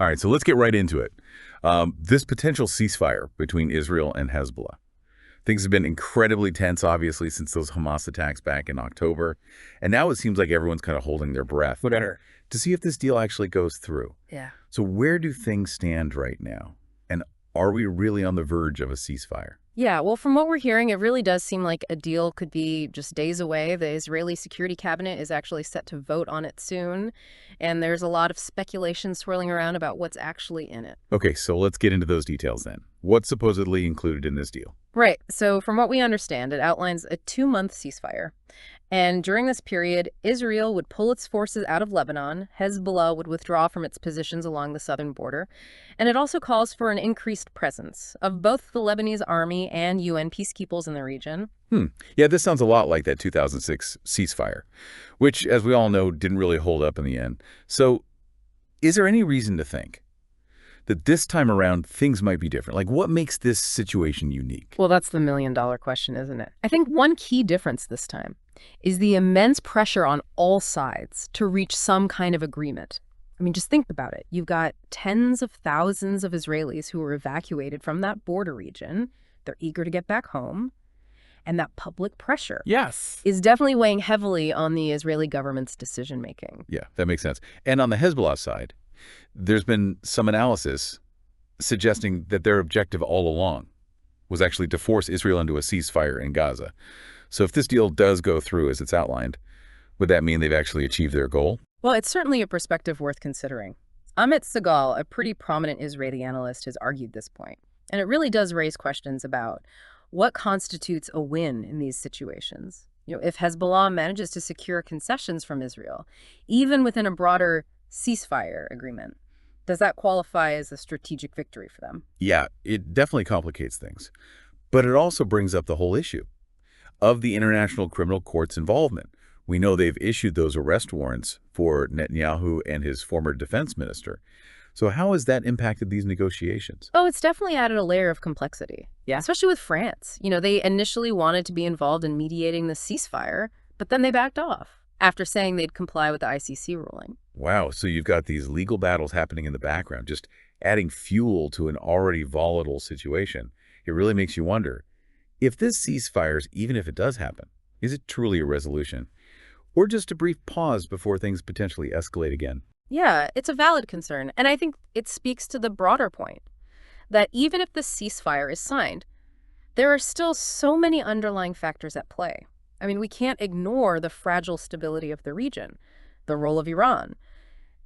All right, so let's get right into it. This potential ceasefire between Israel and Hezbollah. Things have been incredibly tense, obviously, since those Hamas attacks back in October. And now it seems like everyone's kind of holding their breath Whatever. to see if this deal actually goes through. Yeah. So where do things stand right now? And are we really on the verge of a ceasefire? Yeah, well, from what we're hearing, it really does seem like a deal could be just days away. The Israeli Security Cabinet is actually set to vote on it soon, and there's a lot of speculation swirling around about what's actually in it. Okay, so let's get into those details then. What's supposedly included in this deal? Right, so from what we understand, it outlines a 2-month ceasefire. And during this period, Israel would pull its forces out of Lebanon, Hezbollah would withdraw from its positions along the southern border, and it also calls for an increased presence of both the Lebanese army and UN peacekeepers in the region. Yeah, this sounds a lot like that 2006 ceasefire, which, as we all know, didn't really hold up in the end. So is there any reason to think that this time around things might be different? Like, what makes this situation unique? Well, that's the million-dollar question, isn't it? I think one key difference this time is the immense pressure on all sides to reach some kind of agreement. I mean, just think about it. You've got tens of thousands of Israelis who were evacuated from that border region. They're eager to get back home. And that public pressure Yes. is definitely weighing heavily on the Israeli government's decision-making. Yeah, that makes sense. And on the Hezbollah side, there's been some analysis suggesting that their objective all along was actually to force Israel into a ceasefire in Gaza. So if this deal does go through as it's outlined, would that mean they've actually achieved their goal? Well, it's certainly a perspective worth considering. Amit Segal, a pretty prominent Israeli analyst, has argued this point. And it really does raise questions about what constitutes a win in these situations. If Hezbollah manages to secure concessions from Israel, even within a broader ceasefire agreement, does that qualify as a strategic victory for them? Yeah, it definitely complicates things. But it also brings up the whole issue of the International Criminal Court's involvement. We know they've issued those arrest warrants for Netanyahu and his former defense minister. So how has that impacted these negotiations? Oh, it's definitely added a layer of complexity. Yeah. Especially with France. They initially wanted to be involved in mediating the ceasefire, but then they backed off after saying they'd comply with the ICC ruling. Wow, so you've got these legal battles happening in the background, just adding fuel to an already volatile situation. It really makes you wonder, if this ceasefire, even if it does happen, is it truly a resolution? Or just a brief pause before things potentially escalate again? Yeah, it's a valid concern. And I think it speaks to the broader point that even if the ceasefire is signed, there are still so many underlying factors at play. I mean, we can't ignore the fragile stability of the region, the role of Iran,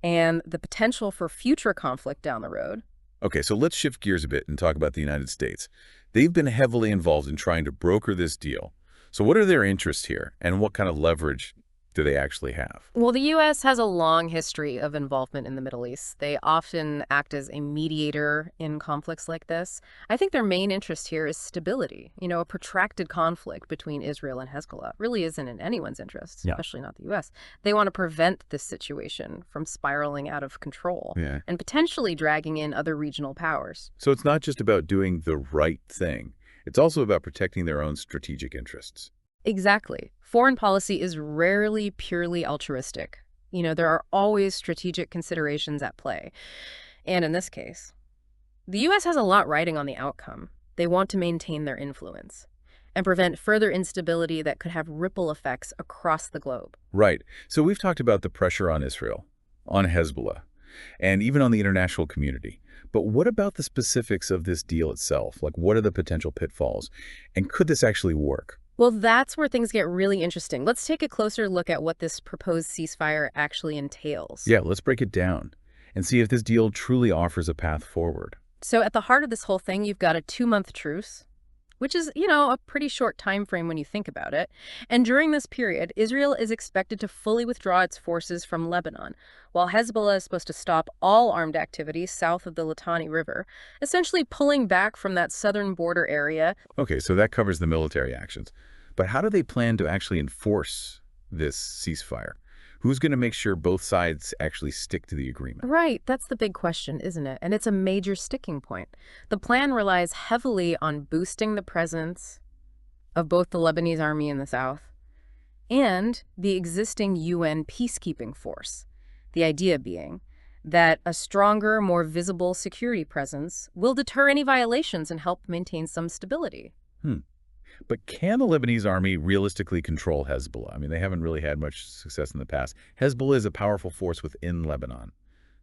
and the potential for future conflict down the road. Okay, so let's shift gears a bit and talk about the United States. They've been heavily involved in trying to broker this deal. So what are their interests here, and what kind of leverage do they actually have? Well, the U.S. has a long history of involvement in the Middle East. They often act as a mediator in conflicts like this. I think their main interest here is stability. A protracted conflict between Israel and Hezbollah really isn't in anyone's interest, Yeah. especially not the U.S. They want to prevent this situation from spiraling out of control Yeah. and potentially dragging in other regional powers. So it's not just about doing the right thing. It's also about protecting their own strategic interests. Exactly. Foreign policy is rarely purely altruistic. There are always strategic considerations at play. And in this case, the U.S. has a lot riding on the outcome. They want to maintain their influence and prevent further instability that could have ripple effects across the globe. Right. So we've talked about the pressure on Israel, on Hezbollah, and even on the international community. But what about the specifics of this deal itself? Like, what are the potential pitfalls? And could this actually work? Well, that's where things get really interesting. Let's take a closer look at what this proposed ceasefire actually entails. Yeah, let's break it down and see if this deal truly offers a path forward. So at the heart of this whole thing, you've got a 2-month truce, which is, a pretty short time frame when you think about it. And during this period, Israel is expected to fully withdraw its forces from Lebanon, while Hezbollah is supposed to stop all armed activity south of the Litani River, essentially pulling back from that southern border area. Okay, so that covers the military actions. But how do they plan to actually enforce this ceasefire? Who's going to make sure both sides actually stick to the agreement? Right, that's the big question, isn't it? And it's a major sticking point. The plan relies heavily on boosting the presence of both the Lebanese army in the south and the existing UN peacekeeping force. The idea being that a stronger, more visible security presence will deter any violations and help maintain some stability. Hmm. But can the Lebanese army realistically control Hezbollah? I mean, they haven't really had much success in the past. Hezbollah is a powerful force within Lebanon,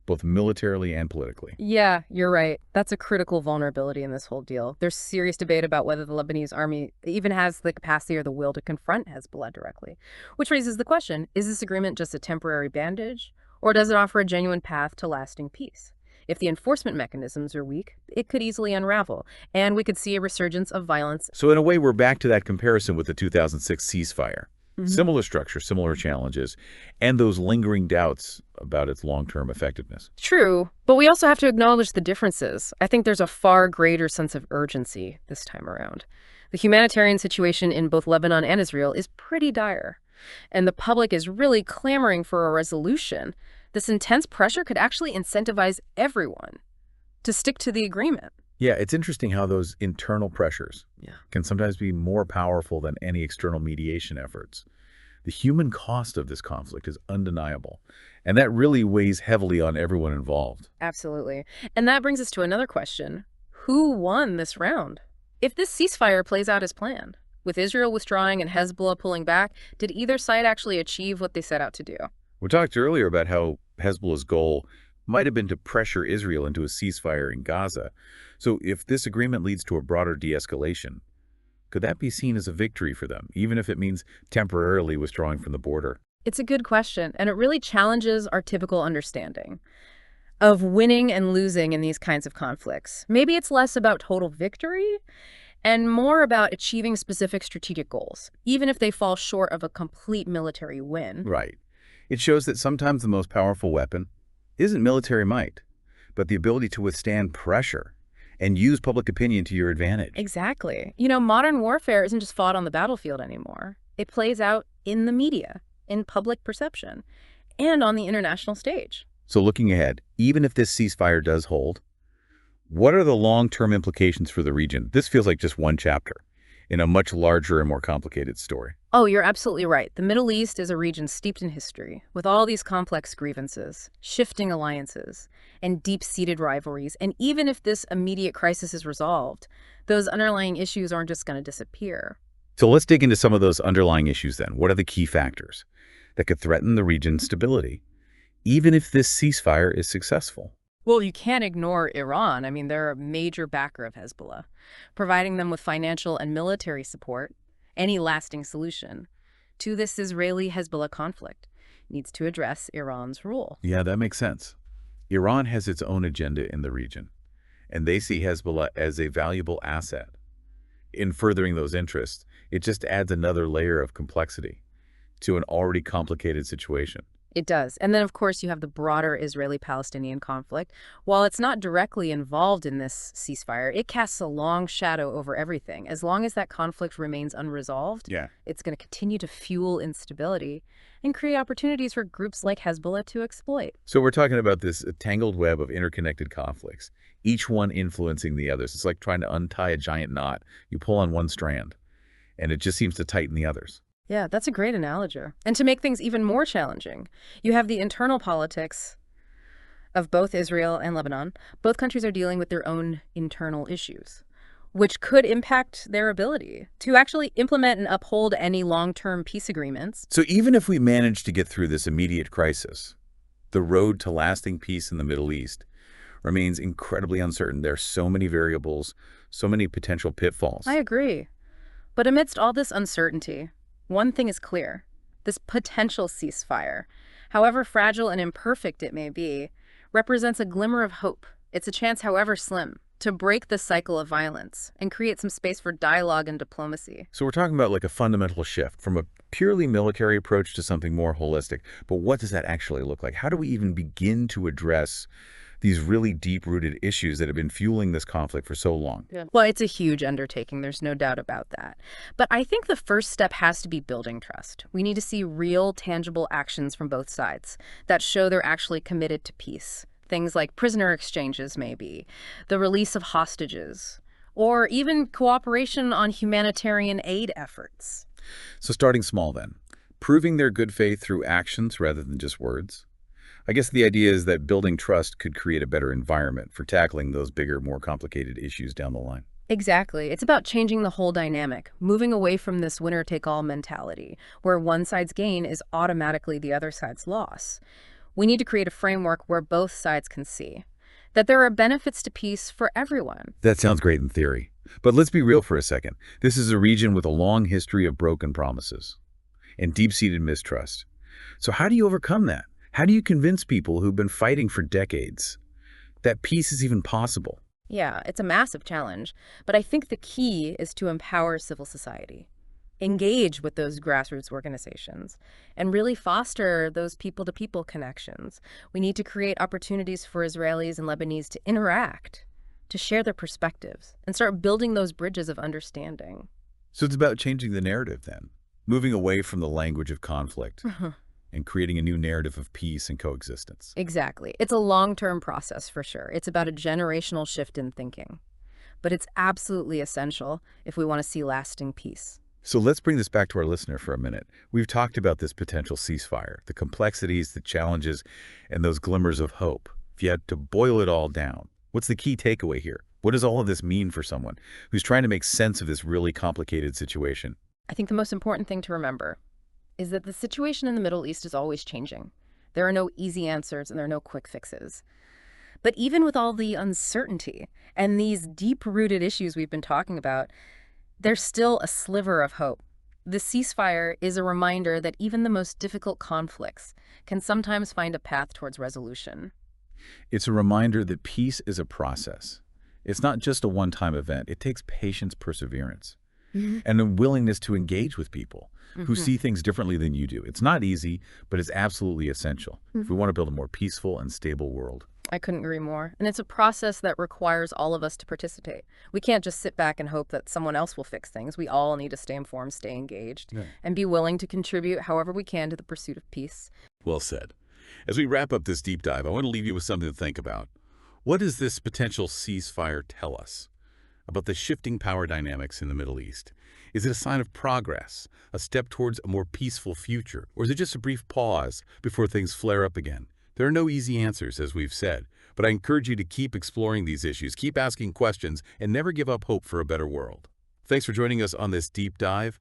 both militarily and politically. Yeah, you're right. That's a critical vulnerability in this whole deal. There's serious debate about whether the Lebanese army even has the capacity or the will to confront Hezbollah directly, which raises the question, is this agreement just a temporary bandage, or does it offer a genuine path to lasting peace? If the enforcement mechanisms are weak, it could easily unravel, and we could see a resurgence of violence. So in a way, we're back to that comparison with the 2006 ceasefire. Mhm. Similar structure, similar challenges, and those lingering doubts about its long-term effectiveness. True, but we also have to acknowledge the differences. I think there's a far greater sense of urgency this time around. The humanitarian situation in both Lebanon and Israel is pretty dire, and the public is really clamoring for a resolution. This intense pressure could actually incentivize everyone to stick to the agreement. Yeah, it's interesting how those internal pressures Yeah. can sometimes be more powerful than any external mediation efforts. The human cost of this conflict is undeniable, and that really weighs heavily on everyone involved. Absolutely. And that brings us to another question. Who won this round? If this ceasefire plays out as planned, with Israel withdrawing and Hezbollah pulling back, did either side actually achieve what they set out to do? We talked earlier about how Hezbollah's goal might have been to pressure Israel into a ceasefire in Gaza. So if this agreement leads to a broader de-escalation, could that be seen as a victory for them, even if it means temporarily withdrawing from the border? It's a good question, and it really challenges our typical understanding of winning and losing in these kinds of conflicts. Maybe it's less about total victory and more about achieving specific strategic goals, even if they fall short of a complete military win. Right. It shows that sometimes the most powerful weapon isn't military might, but the ability to withstand pressure and use public opinion to your advantage. Exactly. You know, modern warfare isn't just fought on the battlefield anymore. It plays out in the media, in public perception, and on the international stage. So looking ahead, even if this ceasefire does hold, what are the long-term implications for the region? This feels like just one chapter in a much larger and more complicated story. Oh, you're absolutely right. The Middle East is a region steeped in history, with all these complex grievances, shifting alliances, and deep-seated rivalries. And even if this immediate crisis is resolved, those underlying issues aren't just going to disappear. So let's dig into some of those underlying issues then. What are the key factors that could threaten the region's stability, even if this ceasefire is successful? Well, you can't ignore Iran. I mean, they're a major backer of Hezbollah, providing them with financial and military support. Any lasting solution to this Israeli-Hezbollah conflict needs to address Iran's role. Yeah, that makes sense. Iran has its own agenda in the region, and they see Hezbollah as a valuable asset. In furthering those interests, it just adds another layer of complexity to an already complicated situation. It does. And then, of course, you have the broader Israeli-Palestinian conflict. While it's not directly involved in this ceasefire, it casts a long shadow over everything. As long as that conflict remains unresolved, Yeah. it's going to continue to fuel instability and create opportunities for groups like Hezbollah to exploit. So we're talking about this tangled web of interconnected conflicts, each one influencing the others. It's like trying to untie a giant knot. You pull on one strand, and it just seems to tighten the others. Yeah, that's a great analogy. And to make things even more challenging, you have the internal politics of both Israel and Lebanon. Both countries are dealing with their own internal issues, which could impact their ability to actually implement and uphold any long-term peace agreements. So even if we manage to get through this immediate crisis, the road to lasting peace in the Middle East remains incredibly uncertain. There are so many variables, so many potential pitfalls. I agree. But amidst all this uncertainty, one thing is clear. This potential ceasefire, however fragile and imperfect it may be, represents a glimmer of hope. It's a chance, however slim, to break the cycle of violence and create some space for dialogue and diplomacy. So we're talking about like a fundamental shift from a purely military approach to something more holistic. But what does that actually look like? How do we even begin to address these really deep-rooted issues that have been fueling this conflict for so long? Yeah. Well, it's a huge undertaking. There's no doubt about that. But I think the first step has to be building trust. We need to see real, tangible actions from both sides that show they're actually committed to peace. Things like prisoner exchanges, maybe, the release of hostages, or even cooperation on humanitarian aid efforts. So starting small then, proving their good faith through actions rather than just words. I guess the idea is that building trust could create a better environment for tackling those bigger, more complicated issues down the line. Exactly. It's about changing the whole dynamic, moving away from this winner-take-all mentality, where one side's gain is automatically the other side's loss. We need to create a framework where both sides can see that there are benefits to peace for everyone. That sounds great in theory. But let's be real for a second. This is a region with a long history of broken promises and deep-seated mistrust. So how do you overcome that? How do you convince people who've been fighting for decades that peace is even possible? Yeah, it's a massive challenge, but I think the key is to empower civil society, engage with those grassroots organizations, and really foster those people-to-people connections. We need to create opportunities for Israelis and Lebanese to interact, to share their perspectives, and start building those bridges of understanding. So it's about changing the narrative then, moving away from the language of conflict and creating a new narrative of peace and coexistence. Exactly. It's a long-term process for sure. It's about a generational shift in thinking. But it's absolutely essential if we want to see lasting peace. So let's bring this back to our listener for a minute. We've talked about this potential ceasefire, the complexities, the challenges, and those glimmers of hope. If you had to boil it all down, what's the key takeaway here? What does all of this mean for someone who's trying to make sense of this really complicated situation? I think the most important thing to remember is that the situation in the Middle East is always changing. There are no easy answers and there are no quick fixes. But even with all the uncertainty and these deep-rooted issues we've been talking about, there's still a sliver of hope. The ceasefire is a reminder that even the most difficult conflicts can sometimes find a path towards resolution. It's a reminder that peace is a process. It's not just a one-time event. It takes patience, perseverance, and a willingness to engage with people who see things differently than you do. It's not easy, but it's absolutely essential if we want to build a more peaceful and stable world. I couldn't agree more. And it's a process that requires all of us to participate. We can't just sit back and hope that someone else will fix things. We all need to stay informed, stay engaged, and be willing to contribute however we can to the pursuit of peace. Well said. As we wrap up this deep dive, I want to leave you with something to think about. What does this potential ceasefire tell us about the shifting power dynamics in the Middle East? Is it a sign of progress, a step towards a more peaceful future, or is it just a brief pause before things flare up again? There are no easy answers, as we've said, but I encourage you to keep exploring these issues, keep asking questions, and never give up hope for a better world. Thanks for joining us on this deep dive.